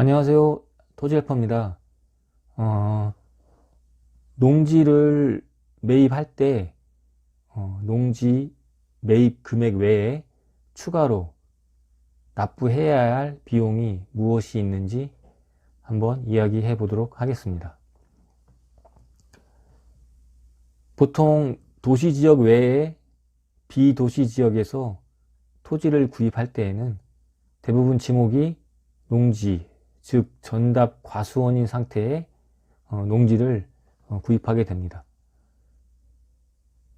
안녕하세요. 토지헬퍼입니다. 농지를 매입할 때 농지 매입 금액 외에 추가로 납부해야 할 비용이 무엇이 있는지 한번 이야기해 보도록 하겠습니다. 보통 도시지역 외에 비도시지역에서 토지를 구입할 때에는 대부분 지목이 농지, 즉 전답 과수원인 상태의 농지를 구입하게 됩니다.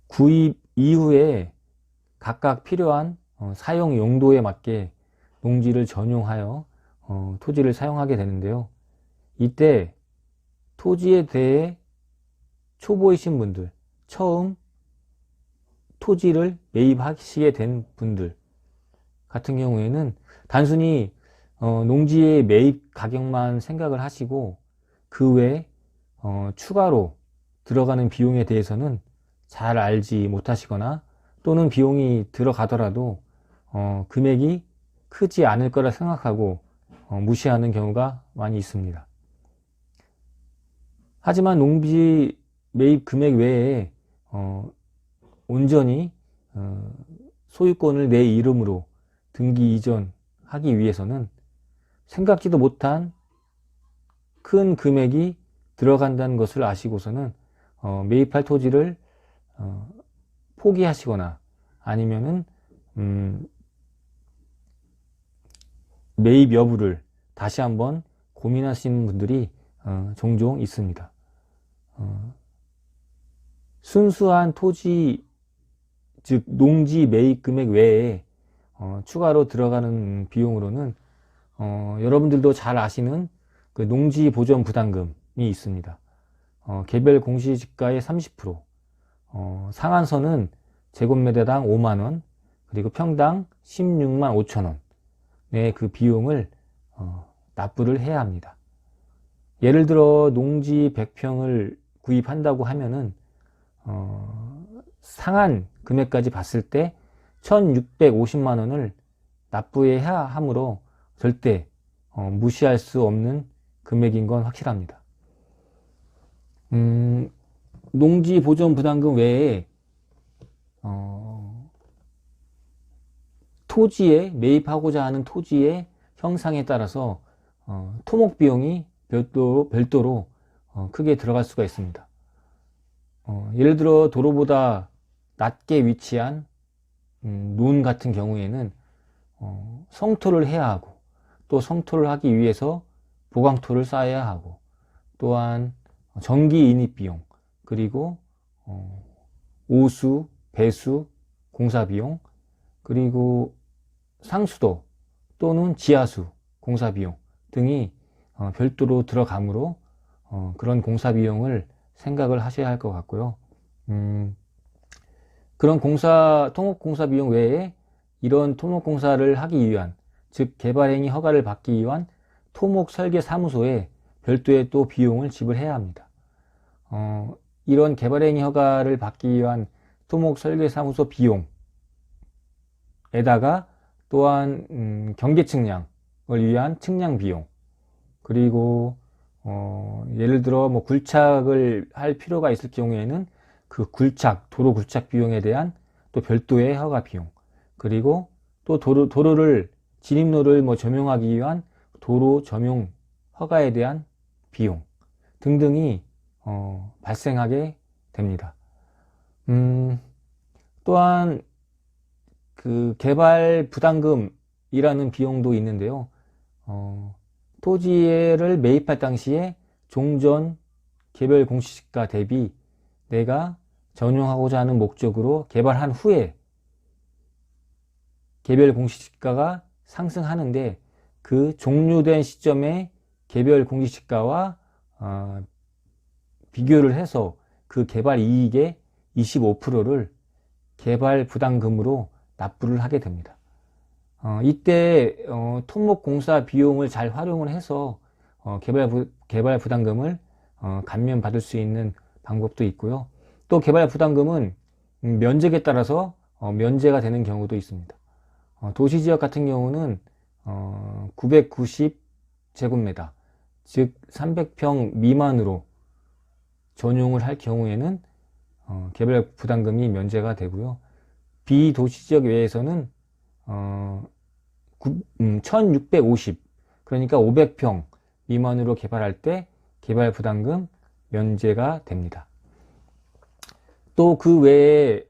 구입 이후에 각각 필요한 사용 용도에 맞게 농지를 전용하여 토지를 사용하게 되는데요. 이때 토지에 대해 초보이신 분들, 처음 토지를 매입하시게 된 분들 같은 경우에는 단순히 농지의 매입 가격만 생각을 하시고 그 외에 추가로 들어가는 비용에 대해서는 잘 알지 못하시거나 또는 비용이 들어가더라도 금액이 크지 않을 거라 생각하고 무시하는 경우가 많이 있습니다. 하지만 농지 매입 금액 외에 온전히 소유권을 내 이름으로 등기 이전하기 위해서는 생각지도 못한 큰 금액이 들어간다는 것을 아시고서는 매입할 토지를 포기하시거나 아니면은 매입 여부를 다시 한번 고민하시는 분들이 종종 있습니다. 순수한 토지, 즉 농지 매입 금액 외에 추가로 들어가는 비용으로는 여러분들도 잘 아시는 그 농지 보전 부담금이 있습니다. 개별 공시지가의 30%, 상한선은 제곱미터당 5만원, 그리고 평당 16만 5천원, 그 비용을 납부를 해야 합니다. 예를 들어 농지 100평을 구입한다고 하면은 상한 금액까지 봤을 때 1650만 원을 납부해야 하므로 절대 무시할 수 없는 금액인 건 확실합니다. 농지 보전 부담금 외에 토지에 매입하고자 하는 토지의 형상에 따라서 토목 비용이 별도로 크게 들어갈 수가 있습니다. 예를 들어 도로보다 낮게 위치한 논 같은 경우에는 성토를 해야 하고 또 성토를 하기 위해서 보강토를 쌓아야 하고 또한 전기 인입 비용 그리고 오수, 배수, 공사 비용 그리고 상수도 또는 지하수 공사 비용 등이 별도로 들어가므로 그런 공사 비용을 생각을 하셔야 할 것 같고요. 그런 토목 공사 비용 외에 이런 토목 공사를 하기 위한, 즉 개발행위 허가를 받기 위한 토목 설계 사무소에 별도의 또 비용을 지불해야 합니다. 이런 개발행위 허가를 받기 위한 토목 설계 사무소 비용에다가 또한 경계 측량을 위한 측량 비용, 그리고 예를 들어 뭐 굴착을 할 필요가 있을 경우에는 그 도로 굴착 비용에 대한 또 별도의 허가 비용, 그리고 또 도로를 진입로를 뭐 점용하기 위한 도로 점용 허가에 대한 비용 등등이 발생하게 됩니다. 또한 그 개발 부담금이라는 비용도 있는데요. 토지를 매입할 당시에 종전 개별 공시지가 대비 내가 전용하고자 하는 목적으로 개발한 후에 개별 공시지가가 상승하는데 그 종료된 시점에 개별 공시지가와 비교를 해서 그 개발 이익의 25%를 개발 부담금으로 납부를 하게 됩니다. 이때 토목 공사 비용을 잘 활용을 해서 개발 부담금을 감면받을 수 있는 방법도 있고요. 또 개발 부담금은 면적에 따라서 면제가 되는 경우도 있습니다. 도시지역 같은 경우는 300제곱미터, 즉 300평 미만으로 전용을 할 경우에는 개발 부담금이 면제가 되고요. 비도시지역 외에서는 1650, 그러니까 500평 미만으로 개발할 때 개발 부담금 면제가 됩니다. 또 그 외에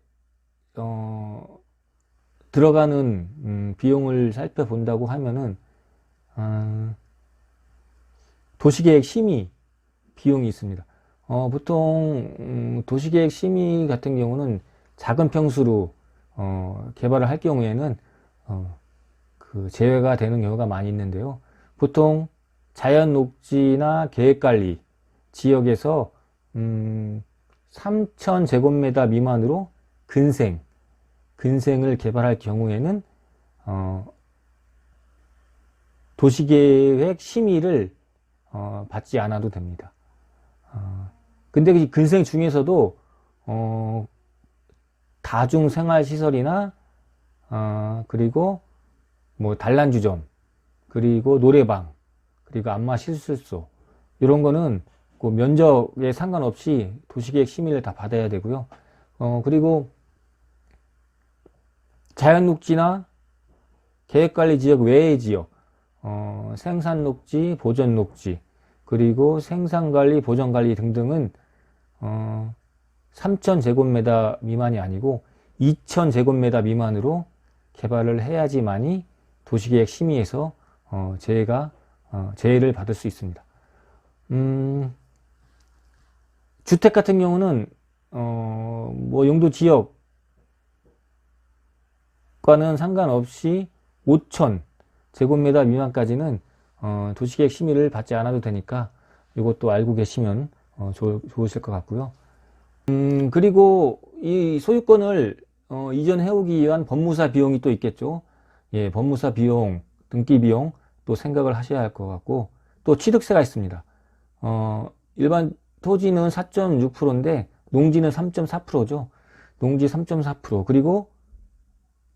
들어가는 비용을 살펴본다고 하면은 도시계획 심의 비용이 있습니다. 보통 도시계획 심의 같은 경우는 작은 평수로 개발을 할 경우에는 그 제외가 되는 경우가 많이 있는데요. 보통 자연 녹지나 계획관리 지역에서 3000제곱미터 미만으로 근생을 개발할 경우에는 도시계획 심의를 받지 않아도 됩니다. 근데 이 근생 중에서도 다중생활시설이나 그리고 뭐 단란주점, 그리고 노래방, 그리고 안마실술소, 이런 거는 그 면적에 상관없이 도시계획 심의를 다 받아야 되고요. 그리고 자연녹지나 계획관리지역 외의 지역, 생산녹지, 보전녹지, 그리고 생산관리, 보전관리 등등은 3000제곱미터 미만이 아니고 2000제곱미터 미만으로 개발을 해야지만이 도시계획 심의에서 제외를 받을 수 있습니다. 주택 같은 경우는 뭐 용도 지역과는 상관없이 5000제곱미터 미만까지는 도시계획 심의를 받지 않아도 되니까 이것도 알고 계시면 좋으실 것 같고요. 그리고 이 소유권을 이전해오기 위한 법무사 비용이 또 있겠죠. 예, 법무사 비용, 등기 비용 또 생각을 하셔야 할 것 같고, 또 취득세가 있습니다. 일반 토지는 4.6%인데 농지는 3.4%죠. 농지 3.4%. 그리고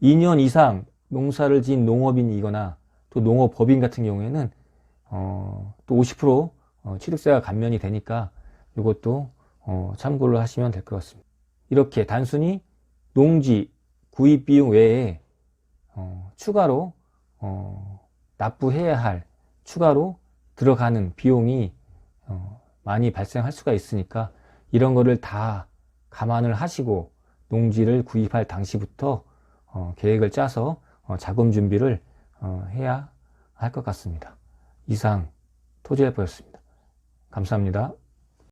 2년 이상 농사를 지은 농업인이거나 또 농업법인 같은 경우에는 또 50% 취득세가 감면이 되니까 이것도 참고를 하시면 될 것 같습니다. 이렇게 단순히 농지 구입 비용 외에 추가로 납부해야 할, 추가로 들어가는 비용이 많이 발생할 수가 있으니까 이런 거를 다 감안을 하시고 농지를 구입할 당시부터 계획을 짜서 자금 준비를 해야 할 것 같습니다. 이상 토지hel퍼였습니다. 감사합니다.